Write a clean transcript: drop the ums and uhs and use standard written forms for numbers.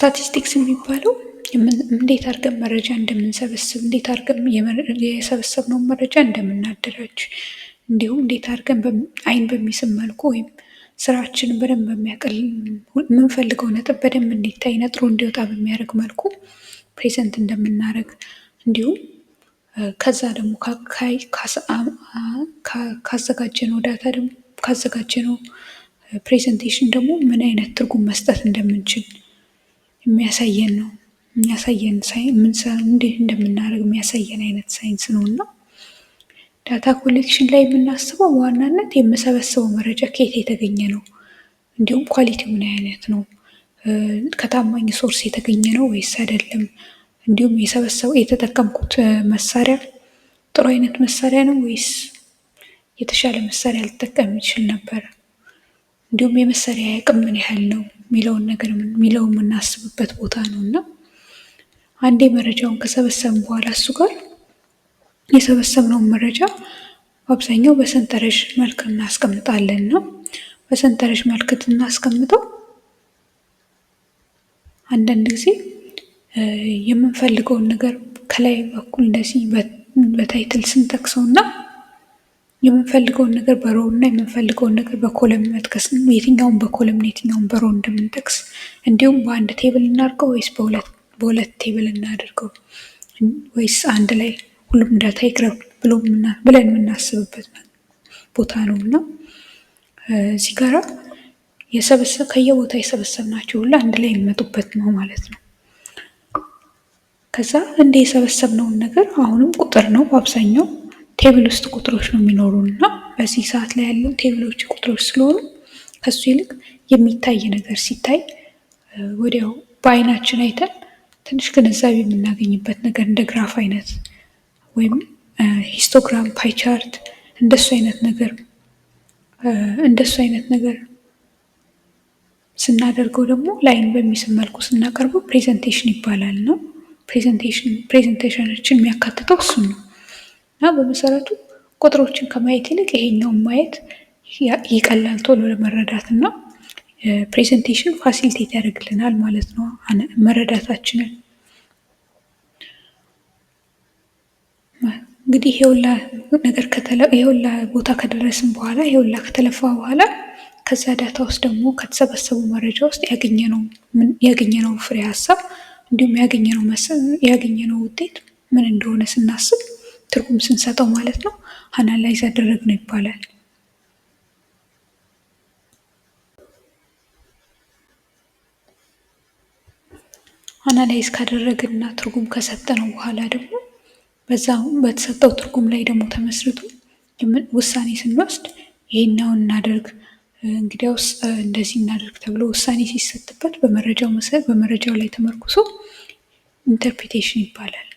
ስታቲስቲክስ የሚባለው እንዴት አድርገን መረጃ እንደምንሰበስብ፣ እንዴት አድርገን የሰበሰብነውን መረጃ እንደምናደራጅ፣ እንዲሁም እንዴት አድርገን አይን በሚስብ መልኩ ወይም ስራችንን በደንብ በሚያቀል የምንፈልገው ነጥብ በደንብ እንዲታይ ነጥሮ እንዲወጣ በሚያደርግ መልኩ ፕሬዘንት እንደምናደርግ እንዲሁም ከዛ ደግሞ ካዘጋጀነው ዳታ ደግሞ ካዘጋጀነው ፕሬዘንቴሽን ደግሞ ምን አይነት ትርጉም መስጠት እንደምንችል የሚያሳየን ነው። የሚያሳየን እንዴት እንደምናደርግ የሚያሳየን አይነት ሳይንስ ነው እና ዳታ ኮሌክሽን ላይ የምናስበው በዋናነት የምሰበስበው መረጃ ከየት የተገኘ ነው፣ እንዲሁም ኳሊቲ ምን አይነት ነው፣ ከታማኝ ሶርስ የተገኘ ነው ወይስ አይደለም፣ እንዲሁም የተጠቀምኩት መሳሪያ ጥሩ አይነት መሳሪያ ነው ወይስ የተሻለ መሳሪያ ልጠቀም ይችል ነበር፣ እንዲሁም የመሳሪያ አቅም ምን ያህል ነው የሚለውን የምናስብበት ቦታ ነው እና አንዴ መረጃውን ከሰበሰብን በኋላ እሱ ጋር የሰበሰብነውን መረጃ አብዛኛው በሰንጠረዥ መልክ እናስቀምጣለን ነው። በሰንጠረዥ መልክ እናስቀምጠው አንዳንድ ጊዜ የምንፈልገውን ነገር ከላይ በኩል እንደዚህ በታይትል ስንጠቅሰው እና የምንፈልገውን ነገር በሮው እና የምንፈልገውን ነገር በኮለም መጥቀስ የትኛውን በኮለም የትኛውን በሮው እንደምንጠቅስ እንዲሁም በአንድ ቴብል እናድርገው ወይስ በሁለት ቴብል እናድርገው ወይስ አንድ ላይ ሁሉም ዳታ ይቅረብ ብለን የምናስብበት ቦታ ነው እና እዚህ ጋራ ከየቦታ የሰበሰብናቸው ሁሉ አንድ ላይ የሚመጡበት ነው ማለት ነው። ከዛ እንደ የሰበሰብነውን ነገር አሁንም ቁጥር ነው በአብዛኛው ቴብል ውስጥ ቁጥሮች ነው የሚኖሩን እና በዚህ ሰዓት ላይ ያለው ቴብሎች ቁጥሮች ስለሆኑ ከሱ ይልቅ የሚታይ ነገር ሲታይ ወዲያው በአይናችን አይተን ትንሽ ግንዛቤ የምናገኝበት ነገር እንደ ግራፍ አይነት ወይም ሂስቶግራም፣ ፓይቻርት እንደሱ አይነት ነገር ስናደርገው ደግሞ ላይን በሚስብ መልኩ ስናቀርበው ፕሬዘንቴሽን ይባላል ነው። ፕሬዘንቴሽናችን የሚያካትተው እሱን ነው እና በመሰረቱ ቁጥሮችን ከማየት ይልቅ ይሄኛውን ማየት ይቀላል ቶሎ ለመረዳት እና ፕሬዘንቴሽን ፋሲሊቴት ያደርግልናል ማለት ነው መረዳታችንን። እንግዲህ ይሄውላ ነገር ይሄውላ ቦታ ከደረስን በኋላ ይሄውላ ከተለፋ በኋላ ከዛ ዳታ ውስጥ ደግሞ ከተሰበሰቡ መረጃ ውስጥ ያገኘነው ፍሬ ሀሳብ እንዲሁም ያገኘነው ውጤት ምን እንደሆነ ስናስብ ትርጉም ስንሰጠው ማለት ነው አናላይዝ አደረግነው ይባላል። አናላይዝ ካደረግንና ትርጉም ከሰጠነው በኋላ ደግሞ በተሰጠው ትርጉም ላይ ደግሞ ተመስርቶ ውሳኔ ስንወስድ ይሄኛውን እናደርግ እንግዲያውስ እንደዚህ እናደርግ ተብሎ ውሳኔ ሲሰጥበት በመረጃው ላይ ተመርኩሶ ኢንተርፕሪቴሽን ይባላል።